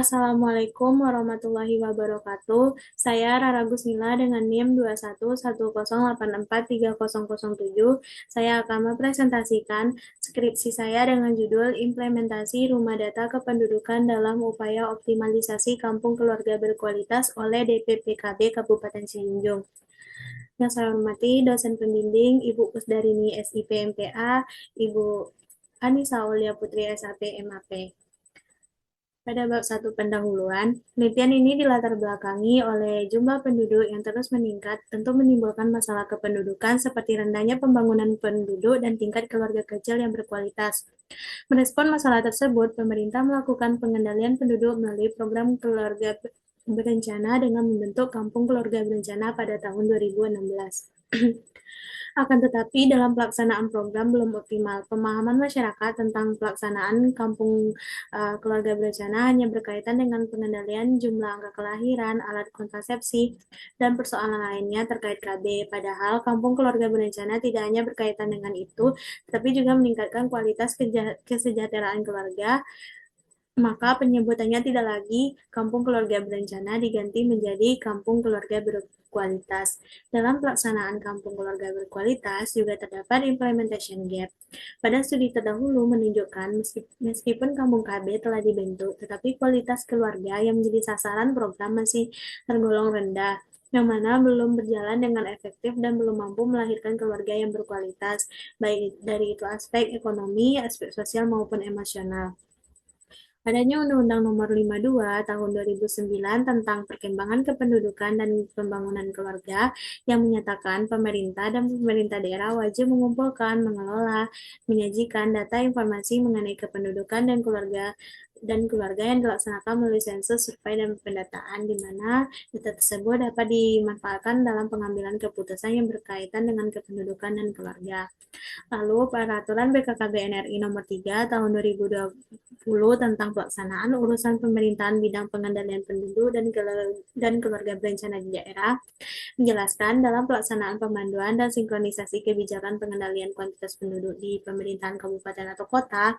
Assalamualaikum warahmatullahi wabarakatuh. Saya Rara Gusmila dengan NIM 21108430007. Saya akan mempresentasikan skripsi saya dengan judul Implementasi Rumah Data Kependudukan dalam Upaya Optimalisasi Kampung Keluarga Berkualitas oleh DPPKB Kabupaten Sijunjung. Yang saya hormati dosen pembimbing Ibu Kusdarini SIP MPA, Ibu Anissa Aulia Putri SAP MAP. Pada bab 1 pendahuluan, penelitian ini dilatar belakangi oleh jumlah penduduk yang terus meningkat, tentu menimbulkan masalah kependudukan seperti rendahnya pembangunan penduduk dan tingkat keluarga kecil yang berkualitas. Merespon masalah tersebut, pemerintah melakukan pengendalian penduduk melalui program keluarga berencana dengan membentuk Kampung Keluarga Berencana pada tahun 2016. Akan tetapi, dalam pelaksanaan program belum optimal. Pemahaman masyarakat tentang pelaksanaan kampung keluarga berencana hanya berkaitan dengan pengendalian jumlah angka kelahiran, alat kontrasepsi, dan persoalan lainnya terkait KB. Padahal kampung keluarga berencana tidak hanya berkaitan dengan itu, tetapi juga meningkatkan kualitas kesejahteraan keluarga. Maka penyebutannya tidak lagi kampung keluarga berencana diganti menjadi kampung keluarga berkualitas. Dalam pelaksanaan kampung keluarga berkualitas juga terdapat implementation gap. Pada studi terdahulu menunjukkan meskipun kampung KB telah dibentuk, tetapi kualitas keluarga yang menjadi sasaran program masih tergolong rendah, yang mana belum berjalan dengan efektif dan belum mampu melahirkan keluarga yang berkualitas, baik dari itu aspek ekonomi, aspek sosial maupun emosional. Adanya Undang-Undang Nomor 52 Tahun 2009 tentang Perkembangan Kependudukan dan Pembangunan Keluarga yang menyatakan pemerintah dan pemerintah daerah wajib mengumpulkan, mengelola, menyajikan data informasi mengenai kependudukan dan keluarga yang dilaksanakan melalui sensus, survei, dan pendataan, di mana data tersebut dapat dimanfaatkan dalam pengambilan keputusan yang berkaitan dengan kependudukan dan keluarga. Lalu, Peraturan BKKBN RI Nomor 3 Tahun 2020 tentang pelaksanaan urusan pemerintahan bidang pengendalian penduduk dan keluarga berencana di daerah menjelaskan dalam pelaksanaan pemanduan dan sinkronisasi kebijakan pengendalian kuantitas penduduk di pemerintahan kabupaten atau kota,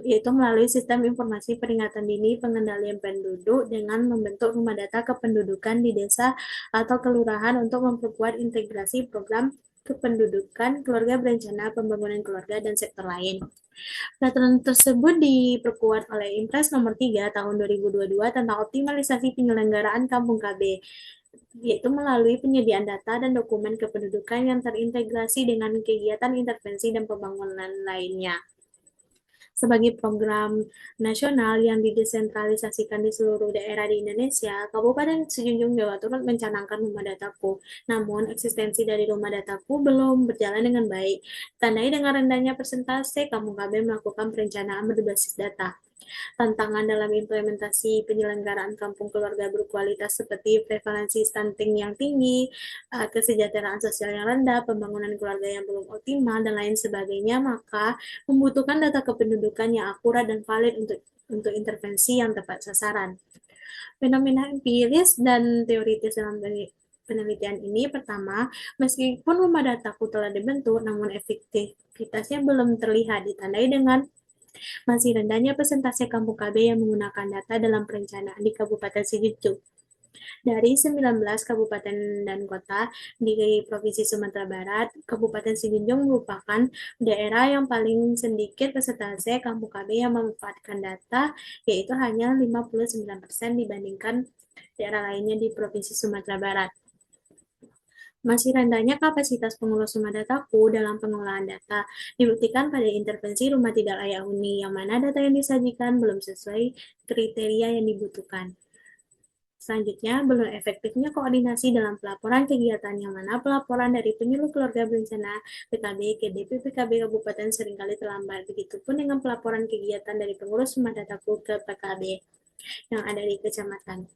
yaitu melalui sistem informasi peringatan dini pengendalian penduduk dengan membentuk rumah data kependudukan di desa atau kelurahan untuk memperkuat integrasi program kependudukan, keluarga berencana, pembangunan keluarga, dan sektor lain. Peraturan tersebut diperkuat oleh Impres Nomor 3 Tahun 2022 tentang optimalisasi penyelenggaraan Kampung KB, yaitu melalui penyediaan data dan dokumen kependudukan yang terintegrasi dengan kegiatan intervensi dan pembangunan lainnya. Sebagai program nasional yang didesentralisasikan di seluruh daerah di Indonesia, Kabupaten Sijunjung Jawa Timur mencanangkan rumah dataku. Namun, eksistensi dari rumah dataku belum berjalan dengan baik. Tandai dengan rendahnya persentase, Kampung KB melakukan perencanaan berbasis data. Tantangan dalam implementasi penyelenggaraan kampung keluarga berkualitas seperti prevalensi stunting yang tinggi, kesejahteraan sosial yang rendah, pembangunan keluarga yang belum optimal, dan lain sebagainya, maka membutuhkan data kependudukan yang akurat dan valid untuk intervensi yang tepat sasaran. Fenomena empiris dan teoritis dalam penelitian ini, pertama, meskipun rumah dataku telah dibentuk, namun efektivitasnya belum terlihat, ditandai dengan masih rendahnya persentase kampung KB yang menggunakan data dalam perencanaan di Kabupaten Sijunjung. Dari 19 kabupaten dan kota di Provinsi Sumatera Barat, Kabupaten Sijunjung merupakan daerah yang paling sedikit persentase kampung KB yang memanfaatkan data, yaitu hanya 59% dibandingkan daerah lainnya di Provinsi Sumatera Barat. Masih rendahnya kapasitas pengurus rumah dataku dalam pengelolaan data dibuktikan pada intervensi rumah tidak layak huni, yang mana data yang disajikan belum sesuai kriteria yang dibutuhkan. Selanjutnya, belum efektifnya koordinasi dalam pelaporan kegiatan, yang mana pelaporan dari penyuluh keluarga berencana PKB ke DPPKB Kabupaten seringkali terlambat. Begitupun dengan pelaporan kegiatan dari pengurus rumah dataku ke PKB yang ada di kecamatan.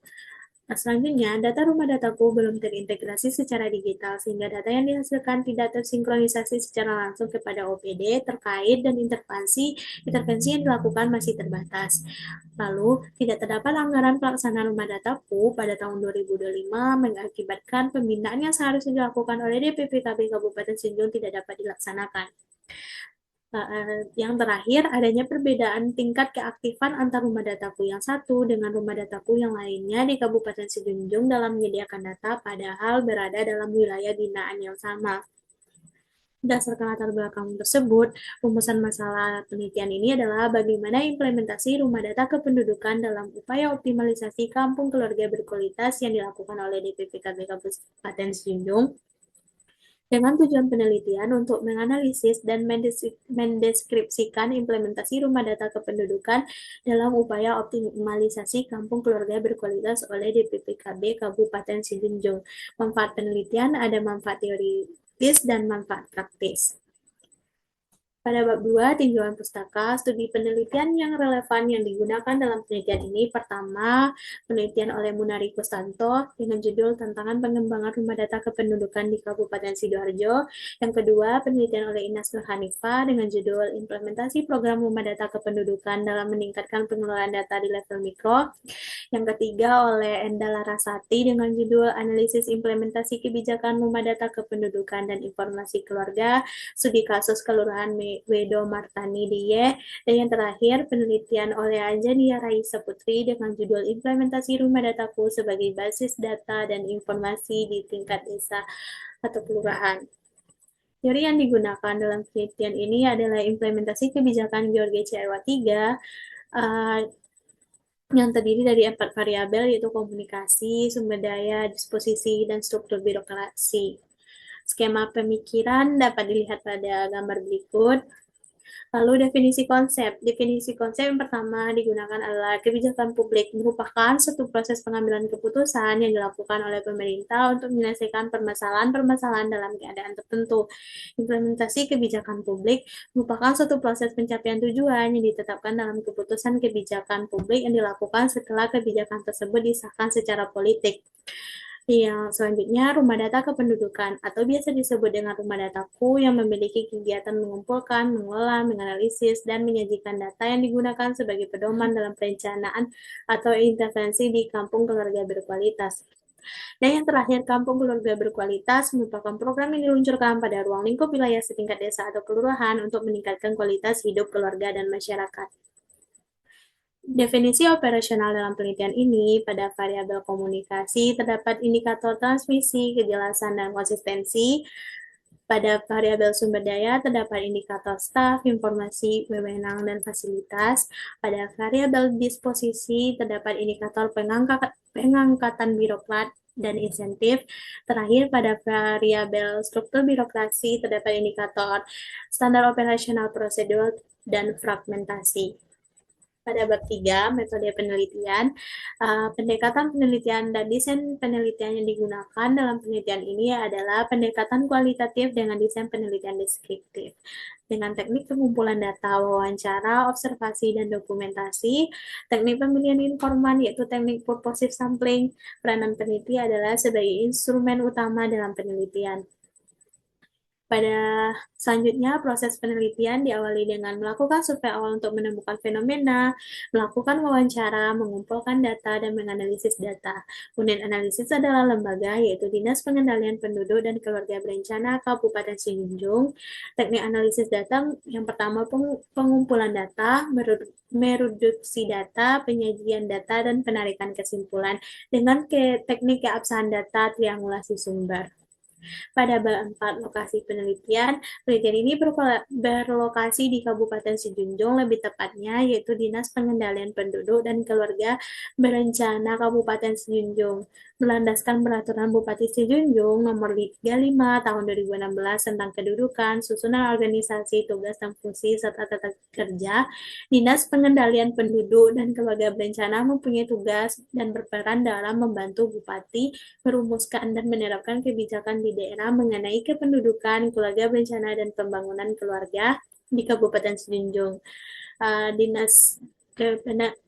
Selanjutnya, data rumah dataku belum terintegrasi secara digital, sehingga data yang dihasilkan tidak tersinkronisasi secara langsung kepada OPD terkait dan intervensi yang dilakukan masih terbatas. Lalu, tidak terdapat anggaran pelaksanaan rumah dataku pada tahun 2025 mengakibatkan pembinaan yang seharusnya dilakukan oleh DPPKB Kabupaten Sijunjung tidak dapat dilaksanakan. Yang terakhir, adanya perbedaan tingkat keaktifan antar rumah dataku yang satu dengan rumah dataku yang lainnya di Kabupaten Sijunjung dalam menyediakan data padahal berada dalam wilayah binaan yang sama. Berdasarkan latar belakang tersebut, rumusan masalah penelitian ini adalah bagaimana implementasi rumah data kependudukan dalam upaya optimalisasi kampung keluarga berkualitas yang dilakukan oleh DPPKB Kabupaten Sijunjung dengan tujuan penelitian untuk menganalisis dan mendeskripsikan implementasi rumah data kependudukan dalam upaya optimalisasi kampung keluarga berkualitas oleh DPPKB Kabupaten Sijunjung. Manfaat penelitian ada manfaat teoritis dan manfaat praktis. Pada bab 2, tinjauan pustaka, studi penelitian yang relevan yang digunakan dalam penelitian ini. Pertama, penelitian oleh Munari Kustanto dengan judul Tantangan Pengembangan Rumah Data Kependudukan di Kabupaten Sidoarjo. Yang kedua, penelitian oleh Inas Nur Hanifah dengan judul Implementasi Program Rumah Data Kependudukan dalam Meningkatkan Pengelolaan Data di Level Mikro. Yang ketiga, oleh Enda Larasati dengan judul Analisis Implementasi Kebijakan Rumah Data Kependudukan dan Informasi Keluarga, Studi Kasus Kelurahan Wedo Martani Diye, dan yang terakhir penelitian oleh Anjania Raisa Putri dengan judul Implementasi Rumah Dataku sebagai Basis Data dan Informasi di Tingkat Desa atau Kelurahan. Teori yang digunakan dalam penelitian ini adalah implementasi kebijakan George CRW 3 yang terdiri dari 4 variabel, yaitu komunikasi, sumber daya, disposisi, dan struktur birokrasi. Skema pemikiran dapat dilihat pada gambar berikut. Lalu definisi konsep. Definisi konsep yang pertama digunakan adalah kebijakan publik merupakan suatu proses pengambilan keputusan yang dilakukan oleh pemerintah untuk menyelesaikan permasalahan-permasalahan dalam keadaan tertentu. Implementasi kebijakan publik merupakan suatu proses pencapaian tujuan yang ditetapkan dalam keputusan kebijakan publik yang dilakukan setelah kebijakan tersebut disahkan secara politik. Yang selanjutnya, rumah data kependudukan atau biasa disebut dengan rumah dataku yang memiliki kegiatan mengumpulkan, mengelola, menganalisis, dan menyajikan data yang digunakan sebagai pedoman dalam perencanaan atau intervensi di kampung keluarga berkualitas. Dan yang terakhir, Kampung Keluarga Berkualitas merupakan program yang diluncurkan pada ruang lingkup wilayah setingkat desa atau kelurahan untuk meningkatkan kualitas hidup keluarga dan masyarakat. Definisi operasional dalam penelitian ini, pada variabel komunikasi terdapat indikator transmisi, kejelasan, dan konsistensi. Pada variabel sumber daya terdapat indikator staf, informasi, wewenang, dan fasilitas. Pada variabel disposisi terdapat indikator pengangkatan birokrat dan insentif. Terakhir, pada variabel struktur birokrasi terdapat indikator standar operasional prosedur dan fragmentasi. Pada bab 3, metode penelitian, pendekatan penelitian dan desain penelitian yang digunakan dalam penelitian ini adalah pendekatan kualitatif dengan desain penelitian deskriptif. Dengan teknik pengumpulan data, wawancara, observasi, dan dokumentasi, teknik pemilihan informan yaitu teknik purposive sampling, peranan peneliti adalah sebagai instrumen utama dalam penelitian. Pada selanjutnya, proses penelitian diawali dengan melakukan survei awal untuk menemukan fenomena, melakukan wawancara, mengumpulkan data, dan menganalisis data. Unit analisis adalah lembaga, yaitu Dinas Pengendalian Penduduk dan Keluarga Berencana Kabupaten Sijunjung. Teknik analisis data yang pertama pengumpulan data, mereduksi data, penyajian data, dan penarikan kesimpulan dengan teknik keabsahan data triangulasi sumber. Pada bab 4 lokasi penelitian ini berlokasi di Kabupaten Sijunjung, lebih tepatnya yaitu Dinas Pengendalian Penduduk dan Keluarga Berencana Kabupaten Sijunjung, melandaskan Peraturan Bupati Sijunjung Nomor 35 Tahun 2016 tentang kedudukan, susunan organisasi, tugas dan fungsi serta tata kerja. Dinas Pengendalian Penduduk dan Keluarga Berencana mempunyai tugas dan berperan dalam membantu Bupati merumuskan dan menerapkan kebijakan di daerah mengenai kependudukan, keluarga berencana, dan pembangunan keluarga di Kabupaten Sijunjung. Dinas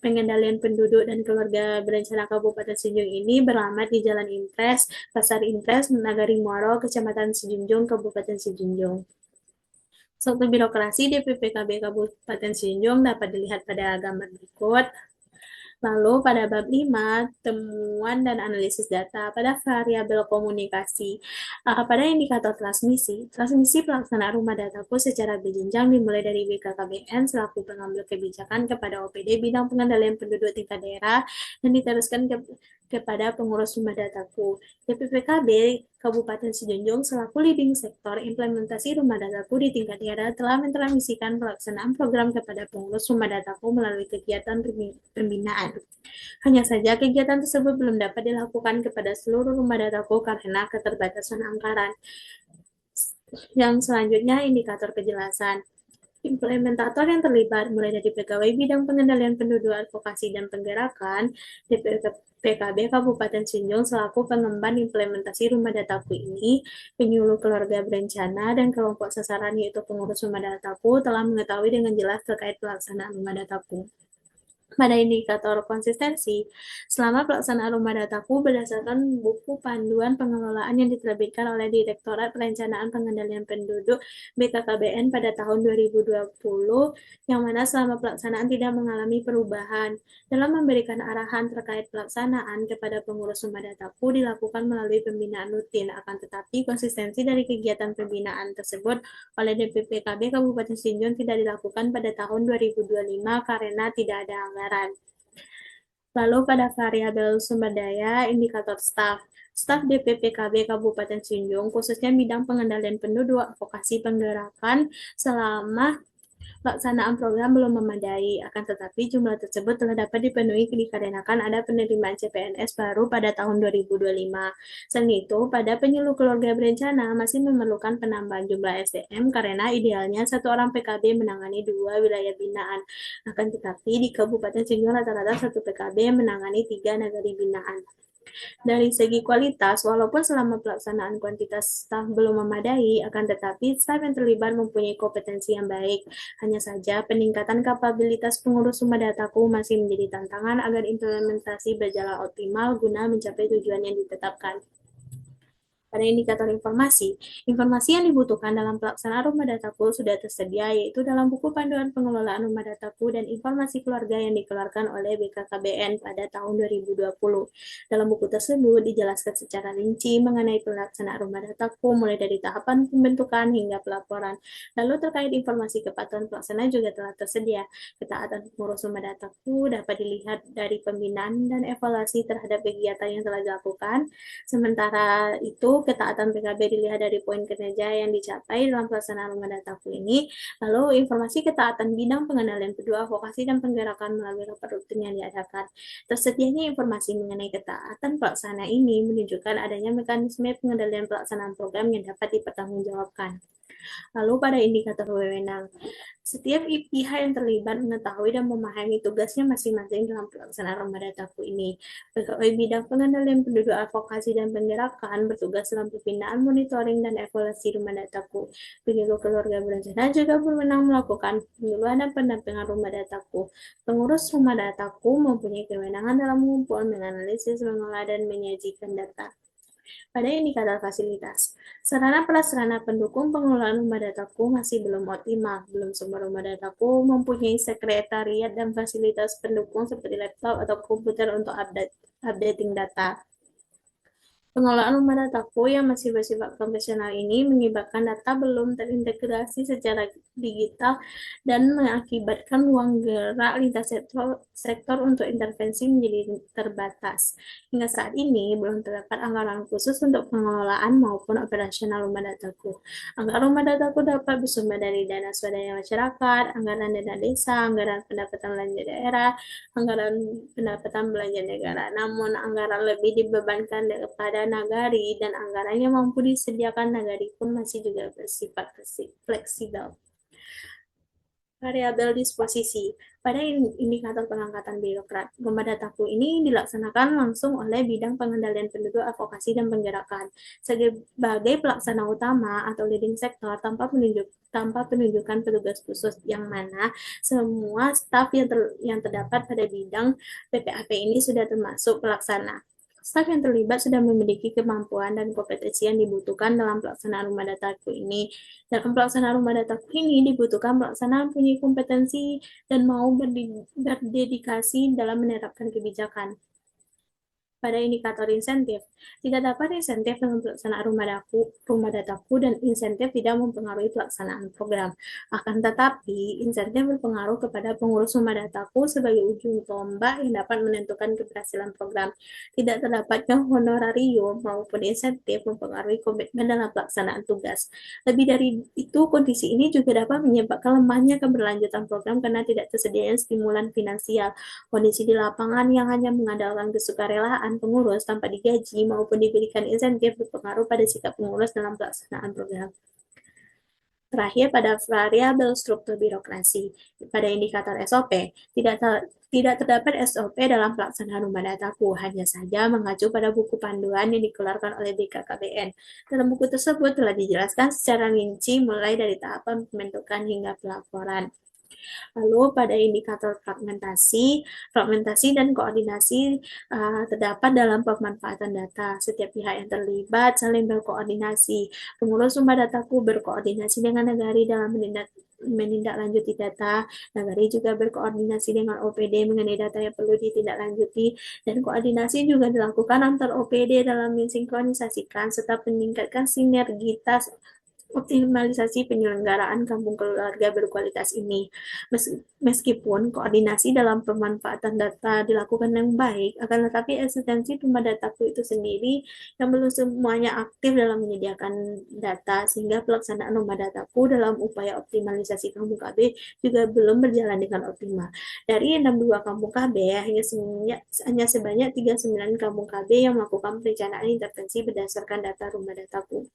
Pengendalian Penduduk dan Keluarga Berencana Kabupaten Sijunjung ini beralamat di Jalan Impres, Pasar Impres, Nagari Muaro, Kecamatan Sijunjung, Kabupaten Sijunjung. Struktur birokrasi DPPKB Kabupaten Sijunjung dapat dilihat pada gambar berikut. Lalu pada bab 5, temuan dan analisis data pada variabel komunikasi. Pada indikator transmisi pelaksanaan rumah dataku secara berjenjang dimulai dari BKKBN selaku pengambil kebijakan kepada OPD bidang pengendalian penduduk tingkat daerah dan diteruskan kepada pengurus rumah dataku. DPPKB Kabupaten Sijunjung selaku leading sektor implementasi rumah dataku di tingkat daerah telah mentransmisikan pelaksanaan program kepada pengurus rumah dataku melalui kegiatan pembinaan. Hanya saja kegiatan tersebut belum dapat dilakukan kepada seluruh rumah dataku karena keterbatasan anggaran. Yang selanjutnya, indikator kejelasan. Implementator yang terlibat mulai dari pegawai bidang pengendalian penduduk, advokasi, dan penggerakan, PKB Kabupaten Sinjung selaku pengemban implementasi rumah dataku ini, penyuluh keluarga berencana, dan kelompok sasaran yaitu pengurus rumah dataku telah mengetahui dengan jelas terkait pelaksanaan rumah dataku. Pada indikator konsistensi, selama pelaksanaan rumah dataku berdasarkan buku panduan pengelolaan yang diterbitkan oleh Direktorat Perencanaan Pengendalian Penduduk BKKBN pada tahun 2020, yang mana selama pelaksanaan tidak mengalami perubahan. Dalam memberikan arahan terkait pelaksanaan kepada pengurus rumah dataku dilakukan melalui pembinaan rutin, akan tetapi konsistensi dari kegiatan pembinaan tersebut oleh DPPKB Kabupaten Sinjung tidak dilakukan pada tahun 2025 karena tidak ada anggaran. Lalu pada variabel sumber daya, indikator staf. Staf DPPKB Kabupaten Sinjung, khususnya bidang pengendalian penduduk, advokasi penggerakan, selama pelaksanaan program belum memadai, akan tetapi jumlah tersebut telah dapat dipenuhi dikarenakan ada penerimaan CPNS baru pada tahun 2025. Selain itu, pada penyuluh keluarga berencana masih memerlukan penambahan jumlah SDM karena idealnya satu orang PKB menangani 2 wilayah binaan. Akan tetapi di Kabupaten Sinjung rata-rata satu PKB menangani 3 nagari binaan. Dari segi kualitas, walaupun selama pelaksanaan kuantitas staf belum memadai, akan tetapi staf yang terlibat mempunyai kompetensi yang baik. Hanya saja, peningkatan kapabilitas pengurus rumah dataku masih menjadi tantangan agar implementasi berjalan optimal guna mencapai tujuan yang ditetapkan. Pada indikator informasi, informasi yang dibutuhkan dalam pelaksanaan rumah dataku sudah tersedia, yaitu dalam buku panduan pengelolaan rumah dataku dan informasi keluarga yang dikeluarkan oleh BKKBN pada tahun 2020. Dalam buku tersebut dijelaskan secara rinci mengenai pelaksanaan rumah dataku, mulai dari tahapan pembentukan hingga pelaporan. Lalu terkait informasi kepatuhan pelaksana juga telah tersedia. Ketaatan pengurus rumah dataku dapat dilihat dari pembinaan dan evaluasi terhadap kegiatan yang telah dilakukan. Sementara itu, ketaatan PKB dilihat dari poin kinerja yang dicapai dalam pelaksanaan rumah dataku ini. Lalu, informasi ketaatan bidang pengendalian penduduk, advokasi, dan penggerakan melalui rapat rutin yang diadakan. Tersedianya informasi mengenai ketaatan pelaksana ini menunjukkan adanya mekanisme pengendalian pelaksanaan program yang dapat dipertanggungjawabkan. Lalu pada indikator wewenang, setiap pihak yang terlibat mengetahui dan memahami tugasnya masing-masing dalam pelaksanaan rumah dataku ini. Pegawai bidang pengendalian penduduk, advokasi, dan penggerakan bertugas dalam pembinaan, monitoring, dan evaluasi rumah dataku. Penyuluh keluarga berencana juga berwenang melakukan penyuluhan dan pendampingan rumah dataku. Pengurus rumah dataku mempunyai kewenangan dalam mengumpulkan, menganalisis, mengolah, dan menyajikan data. Pada indikator fasilitas, sarana prasarana pendukung pengelolaan rumah dataku masih belum optimal. Belum semua rumah dataku mempunyai sekretariat dan fasilitas pendukung seperti laptop atau komputer untuk updating data. Pengelolaan rumah dataku yang masih bersifat konvensional ini menyebabkan data belum terintegrasi secara digital dan mengakibatkan ruang gerak lintas sektor untuk intervensi menjadi terbatas. Hingga saat ini belum terdapat anggaran khusus untuk pengelolaan maupun operasional rumah dataku. Anggaran rumah dataku dapat bersumber dari dana swadaya masyarakat, anggaran dana desa, anggaran pendapatan belanja daerah, anggaran pendapatan belanja negara. Namun anggaran lebih dibebankan kepada nagari dan anggaran yang mampu disediakan nagari pun masih juga bersifat fleksibel. Variabel disposisi. Pada indikator pengangkatan birokrat, rumah dataku ini dilaksanakan langsung oleh bidang pengendalian penduduk, advokasi, dan penggerakan sebagai pelaksana utama atau leading sektor tanpa penunjukan petugas khusus, yang mana semua staf yang terdapat pada bidang PPAP ini sudah termasuk pelaksana. Staf yang terlibat sudah memiliki kemampuan dan kompetensi yang dibutuhkan dalam pelaksanaan rumah dataku ini. Dalam pelaksanaan rumah dataku ini dibutuhkan pelaksanaan punya kompetensi dan mau berdedikasi dalam menerapkan kebijakan. Pada indikator insentif, tidak dapat insentif dengan pelaksanaan rumah dataku dan insentif tidak mempengaruhi pelaksanaan program. Akan tetapi, insentif berpengaruh kepada pengurus rumah dataku sebagai ujung tombak yang dapat menentukan keberhasilan program. Tidak terdapatnya honorarium maupun insentif mempengaruhi komitmen dalam pelaksanaan tugas. Lebih dari itu, kondisi ini juga dapat menyebabkan lemahnya keberlanjutan program karena tidak tersedianya stimulan finansial. Kondisi di lapangan yang hanya mengandalkan kesukarelaan pengurus tanpa digaji maupun diberikan insentif berpengaruh pada sikap pengurus dalam pelaksanaan program. Terakhir, pada variabel struktur birokrasi. Pada indikator SOP, tidak terdapat SOP dalam pelaksanaan rumah dataku, hanya saja mengacu pada buku panduan yang dikeluarkan oleh BKKBN. Dalam buku tersebut telah dijelaskan secara rinci mulai dari tahapan pembentukan hingga pelaporan. Lalu pada indikator fragmentasi dan koordinasi terdapat dalam pemanfaatan data. Setiap pihak yang terlibat saling berkoordinasi. Pengurus rumah dataku berkoordinasi dengan Nagari dalam menindaklanjuti data. Nagari juga berkoordinasi dengan OPD mengenai data yang perlu ditindaklanjuti, dan koordinasi juga dilakukan antar OPD dalam mensinkronisasikan serta meningkatkan sinergitas optimalisasi penyelenggaraan kampung keluarga berkualitas ini. Meskipun koordinasi dalam pemanfaatan data dilakukan yang baik, akan tetapi eksistensi rumah dataku itu sendiri yang belum semuanya aktif dalam menyediakan data, sehingga pelaksanaan rumah dataku dalam upaya optimalisasi kampung KB juga belum berjalan dengan optimal. Dari 62 kampung KB, hanya sebanyak 39 kampung KB yang melakukan perencanaan intervensi berdasarkan data rumah dataku.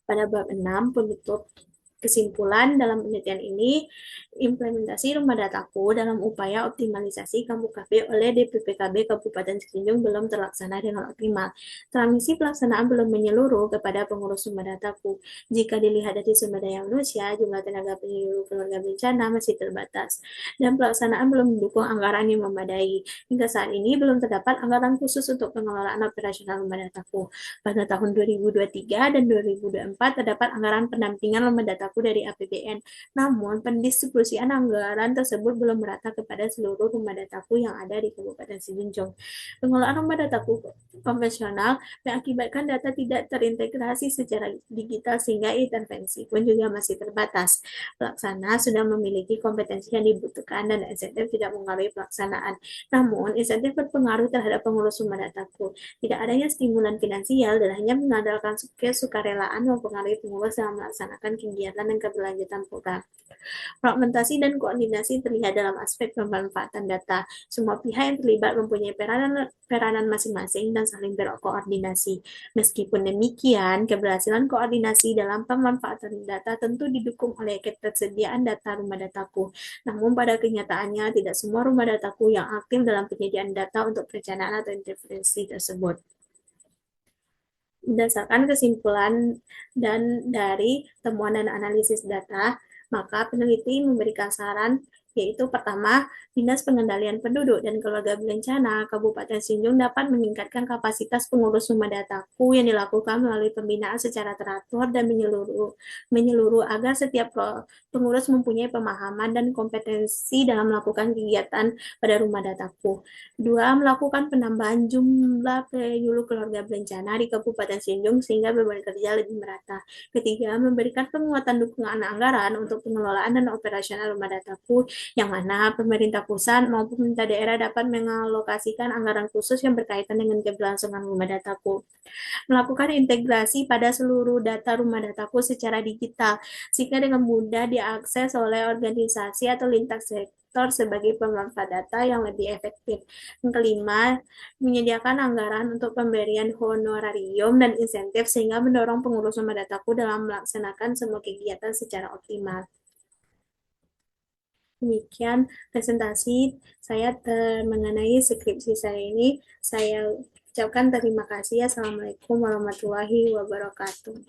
Pada bab 6, penutup kesimpulan dalam penelitian ini, implementasi rumah dataku dalam upaya optimalisasi kampung KB oleh DPPKB Kabupaten Cianjur belum terlaksana dengan optimal. Transmisi pelaksanaan belum menyeluruh kepada pengurus rumah dataku. Jika dilihat dari sumber daya manusia, jumlah tenaga penyuluh keluarga bencana masih terbatas, dan pelaksanaan belum mendukung anggaran yang memadai. Hingga saat ini belum terdapat anggaran khusus untuk pengelolaan operasional rumah dataku. Pada tahun 2023 dan 2024 terdapat anggaran pendampingan rumah dataku dari APBN. Namun, pendistribusian anggaran tersebut belum merata kepada seluruh rumah dataku yang ada di Kabupaten Sijunjung. Pengelolaan rumah dataku konvensional mengakibatkan data tidak terintegrasi secara digital sehingga intervensi pun juga masih terbatas. Pelaksana sudah memiliki kompetensi yang dibutuhkan dan insentif tidak mengaruhi pelaksanaan. Namun, insentif berpengaruh terhadap pengurus rumah dataku. Tidak adanya stimulan finansial dan hanya mengandalkan kesukarelaan mempengaruhi pengurus dalam melaksanakan kegiatan dan keberlanjutan program. Fragmentasi dan koordinasi terlihat dalam aspek pemanfaatan data. Semua pihak yang terlibat mempunyai peranan masing-masing dan saling berkoordinasi. Meskipun demikian, keberhasilan koordinasi dalam pemanfaatan data tentu didukung oleh ketersediaan data rumah dataku. Namun pada kenyataannya, tidak semua rumah dataku yang aktif dalam penyediaan data untuk perencanaan atau intervensi tersebut. Berdasarkan kesimpulan dan dari temuan dan analisis data, maka peneliti memberikan saran, yaitu pertama, Dinas Pengendalian Penduduk dan Keluarga Berencana Kabupaten Sijunjung dapat meningkatkan kapasitas pengurus rumah dataku yang dilakukan melalui pembinaan secara teratur dan menyeluruh agar setiap pengurus mempunyai pemahaman dan kompetensi dalam melakukan kegiatan pada rumah dataku. Dua, melakukan penambahan jumlah penyuluh keluarga berencana di Kabupaten Sijunjung sehingga beban kerja lebih merata. Ketiga, memberikan penguatan dukungan anggaran untuk pengelolaan dan operasional rumah dataku, yang mana pemerintah pusat maupun pemerintah daerah dapat mengalokasikan anggaran khusus yang berkaitan dengan keberlangsungan rumah dataku. Melakukan integrasi pada seluruh data rumah dataku secara digital, sehingga dengan mudah diakses oleh organisasi atau lintas sektor sebagai pemanfaat data yang lebih efektif. Yang kelima, menyediakan anggaran untuk pemberian honorarium dan insentif sehingga mendorong pengurus rumah dataku dalam melaksanakan semua kegiatan secara optimal. Demikian presentasi saya mengenai skripsi saya ini. Saya ucapkan terima kasih. Assalamualaikum warahmatullahi wabarakatuh.